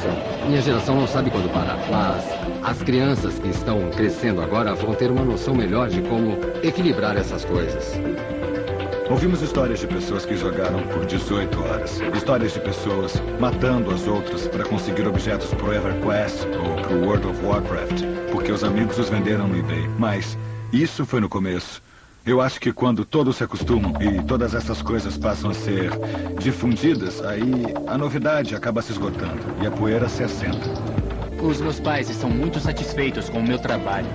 geração. Minha geração não sabe quando parar, mas as crianças que estão crescendo agora vão ter uma noção melhor de como equilibrar essas coisas. Ouvimos histórias de pessoas que jogaram por 18 horas. Histórias de pessoas matando as outras para conseguir objetos pro EverQuest ou pro World of Warcraft, porque os amigos os venderam no eBay. Mas isso foi no começo. Eu acho que quando todos se acostumam e todas essas coisas passam a ser difundidas, aí a novidade acaba se esgotando e a poeira se assenta. Os meus pais estão muito satisfeitos com o meu trabalho.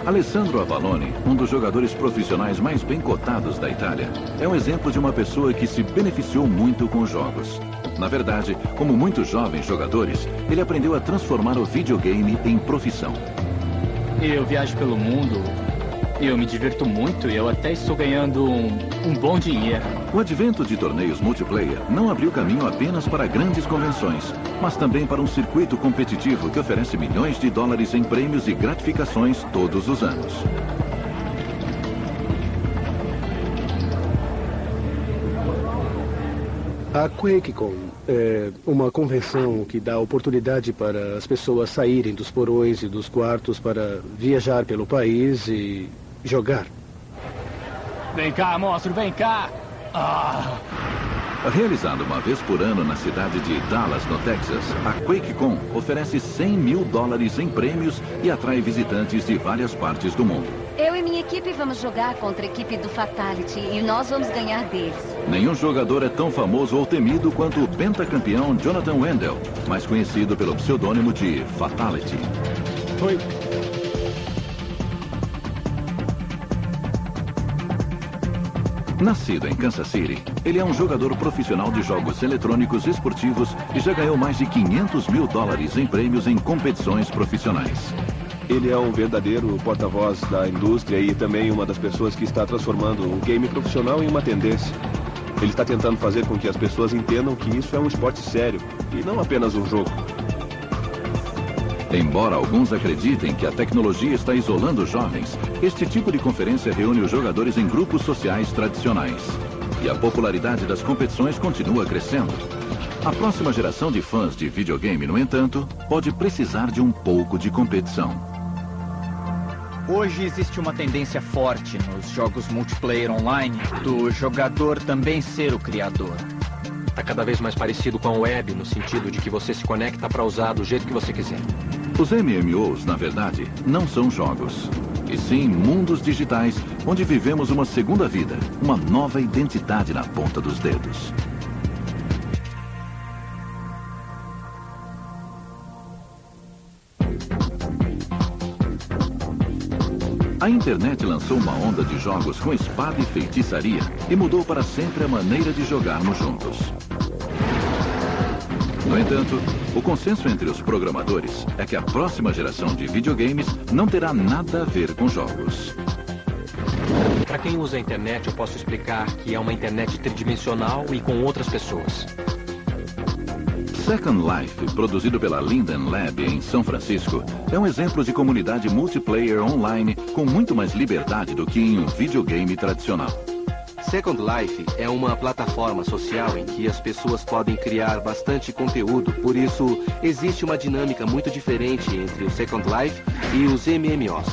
Alessandro Avalone, um dos jogadores profissionais mais bem cotados da Itália, é um exemplo de uma pessoa que se beneficiou muito com jogos. Na verdade, como muitos jovens jogadores, ele aprendeu a transformar o videogame em profissão. Eu viajo pelo mundo, eu me divirto muito e eu até estou ganhando um bom dinheiro. O advento de torneios multiplayer não abriu caminho apenas para grandes convenções, mas também para um circuito competitivo que oferece milhões de dólares em prêmios e gratificações todos os anos. A QuakeCon é uma convenção que dá oportunidade para as pessoas saírem dos porões e dos quartos para viajar pelo país e jogar. Vem cá, monstro, vem cá! Realizada uma vez por ano na cidade de Dallas, no Texas, a QuakeCon oferece 100 mil dólares em prêmios e atrai visitantes de várias partes do mundo. Eu e minha equipe vamos jogar contra a equipe do Fatality e nós vamos ganhar deles. Nenhum jogador é tão famoso ou temido quanto o pentacampeão Jonathan Wendell, mais conhecido pelo pseudônimo de Fatality. Oi. Nascido em Kansas City, ele é um jogador profissional de jogos eletrônicos esportivos e já ganhou mais de 500 mil dólares em prêmios em competições profissionais. Ele é um verdadeiro porta-voz da indústria e também uma das pessoas que está transformando o game profissional em uma tendência. Ele está tentando fazer com que as pessoas entendam que isso é um esporte sério e não apenas um jogo. Embora alguns acreditem que a tecnologia está isolando os jovens, este tipo de conferência reúne os jogadores em grupos sociais tradicionais. E a popularidade das competições continua crescendo. A próxima geração de fãs de videogame, no entanto, pode precisar de um pouco de competição. Hoje existe uma tendência forte nos jogos multiplayer online do jogador também ser o criador. Está cada vez mais parecido com a web, no sentido de que você se conecta para usar do jeito que você quiser. Os MMOs, na verdade, não são jogos, e sim mundos digitais onde vivemos uma segunda vida, uma nova identidade na ponta dos dedos. A internet lançou uma onda de jogos com espada e feitiçaria e mudou para sempre a maneira de jogarmos juntos. No entanto, o consenso entre os programadores é que a próxima geração de videogames não terá nada a ver com jogos. Para quem usa a internet, eu posso explicar que é uma internet tridimensional e com outras pessoas. Second Life, produzido pela Linden Lab em São Francisco, é um exemplo de comunidade multiplayer online com muito mais liberdade do que em um videogame tradicional. Second Life é uma plataforma social em que as pessoas podem criar bastante conteúdo, por isso existe uma dinâmica muito diferente entre o Second Life e os MMOs.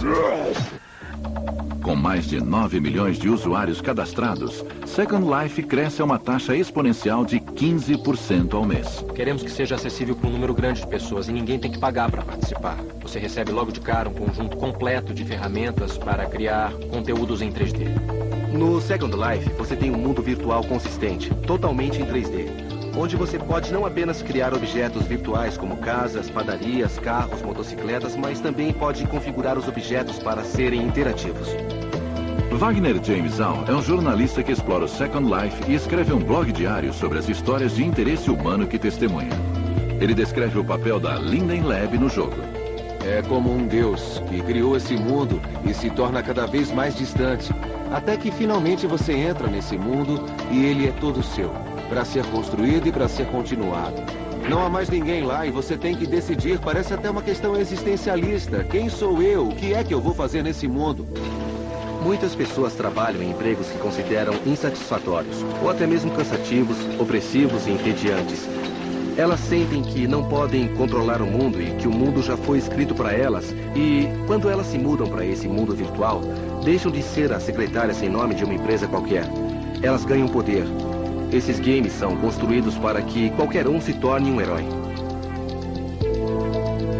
Com mais de 9 milhões de usuários cadastrados, Second Life cresce a uma taxa exponencial de 15% ao mês. Queremos que seja acessível para um número grande de pessoas e ninguém tem que pagar para participar. Você recebe logo de cara um conjunto completo de ferramentas para criar conteúdos em 3D. No Second Life, você tem um mundo virtual consistente, totalmente em 3D, onde você pode não apenas criar objetos virtuais como casas, padarias, carros, motocicletas, mas também pode configurar os objetos para serem interativos. Wagner James Al é um jornalista que explora o Second Life e escreve um blog diário sobre as histórias de interesse humano que testemunha. Ele descreve o papel da Linden Lab no jogo. É como um deus que criou esse mundo e se torna cada vez mais distante, até que finalmente você entra nesse mundo e ele é todo seu, para ser construído e para ser continuado. Não há mais ninguém lá e você tem que decidir, parece até uma questão existencialista. Quem sou eu? O que é que eu vou fazer nesse mundo? Muitas pessoas trabalham em empregos que consideram insatisfatórios, ou até mesmo cansativos, opressivos e entediantes. Elas sentem que não podem controlar o mundo e que o mundo já foi escrito para elas. E quando elas se mudam para esse mundo virtual, deixam de ser a secretária sem nome de uma empresa qualquer. Elas ganham poder. Esses games são construídos para que qualquer um se torne um herói.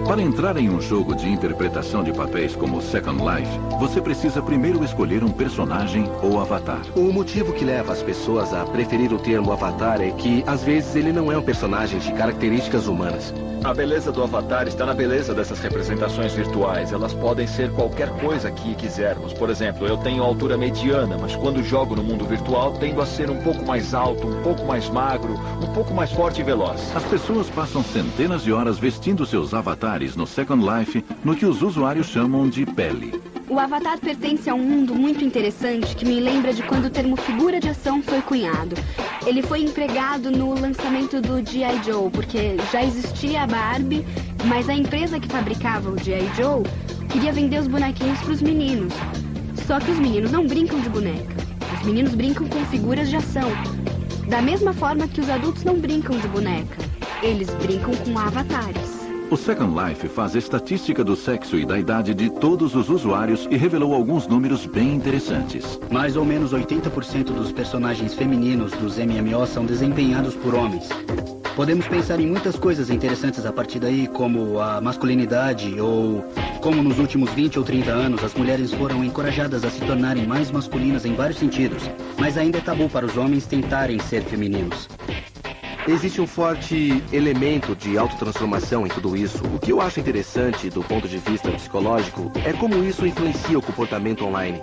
Para entrar em um jogo de interpretação de papéis como Second Life, você precisa primeiro escolher um personagem ou avatar. O motivo que leva as pessoas a preferir o termo avatar é que, às vezes, ele não é um personagem de características humanas. A beleza do avatar está na beleza dessas representações virtuais. Elas podem ser qualquer coisa que quisermos. Por exemplo, eu tenho altura mediana, mas quando jogo no mundo virtual, tendo a ser um pouco mais alto, um pouco mais magro, um pouco mais forte e veloz. As pessoas passam centenas de horas vestindo seus avatares no Second Life, no que os usuários chamam de pele. O Avatar pertence a um mundo muito interessante que me lembra de quando o termo figura de ação foi cunhado. Ele foi empregado no lançamento do G.I. Joe, porque já existia a Barbie, mas a empresa que fabricava o G.I. Joe queria vender os bonequinhos para os meninos. Só que os meninos não brincam de boneca. Os meninos brincam com figuras de ação. Da mesma forma que os adultos não brincam de boneca. Eles brincam com avatares. O Second Life faz estatística do sexo e da idade de todos os usuários e revelou alguns números bem interessantes. Mais ou menos 80% dos personagens femininos dos MMO são desempenhados por homens. Podemos pensar em muitas coisas interessantes a partir daí, como a masculinidade ou como nos últimos 20 ou 30 anos as mulheres foram encorajadas a se tornarem mais masculinas em vários sentidos, mas ainda é tabu para os homens tentarem ser femininos. Existe um forte elemento de autotransformação em tudo isso. O que eu acho interessante do ponto de vista psicológico é como isso influencia o comportamento online.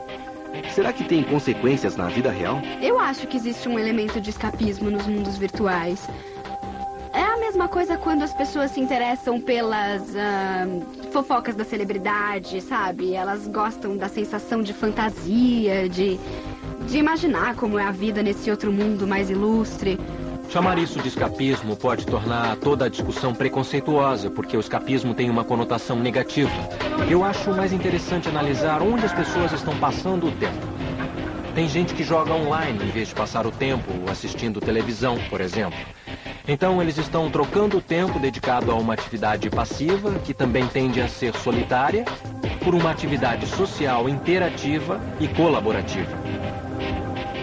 Será que tem consequências na vida real? Eu acho que existe um elemento de escapismo nos mundos virtuais. É a mesma coisa quando as pessoas se interessam pelas fofocas da celebridade, sabe? Elas gostam da sensação de fantasia, de imaginar como é a vida nesse outro mundo mais ilustre. Chamar isso de escapismo pode tornar toda a discussão preconceituosa, porque o escapismo tem uma conotação negativa. Eu acho mais interessante analisar onde as pessoas estão passando o tempo. Tem gente que joga online em vez de passar o tempo assistindo televisão, por exemplo. Então eles estão trocando o tempo dedicado a uma atividade passiva, que também tende a ser solitária, por uma atividade social interativa e colaborativa.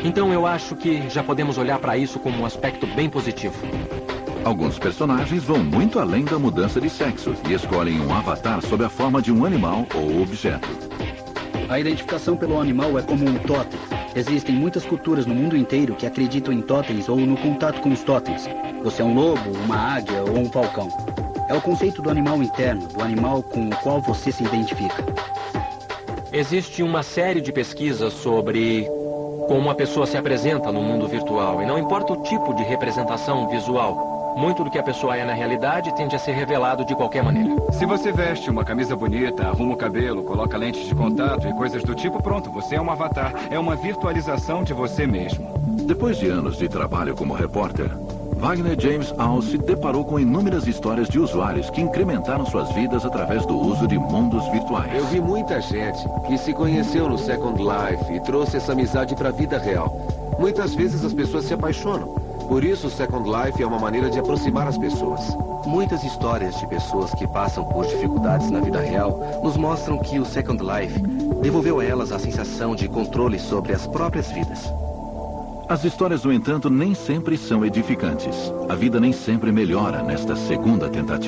Então eu acho que já podemos olhar para isso como um aspecto bem positivo. Alguns personagens vão muito além da mudança de sexo e escolhem um avatar sob a forma de um animal ou objeto. A identificação pelo animal é como um totem. Existem muitas culturas no mundo inteiro que acreditam em totens ou no contato com os totens. Você é um lobo, uma águia ou um falcão. É o conceito do animal interno, do animal com o qual você se identifica. Existe uma série de pesquisas sobre como a pessoa se apresenta no mundo virtual, e não importa o tipo de representação visual, muito do que a pessoa é na realidade tende a ser revelado de qualquer maneira. Se você veste uma camisa bonita, arruma o cabelo, coloca lentes de contato e coisas do tipo, pronto, você é um avatar. É uma virtualização de você mesmo. Depois de anos de trabalho como repórter, Wagner James Al se deparou com inúmeras histórias de usuários que incrementaram suas vidas através do uso de mundos virtuais. Eu vi muita gente que se conheceu no Second Life e trouxe essa amizade para a vida real. Muitas vezes as pessoas se apaixonam. Por isso, o Second Life é uma maneira de aproximar as pessoas. Muitas histórias de pessoas que passam por dificuldades na vida real nos mostram que o Second Life devolveu a elas a sensação de controle sobre as próprias vidas. As histórias, no entanto, nem sempre são edificantes. A vida nem sempre melhora nesta segunda tentativa.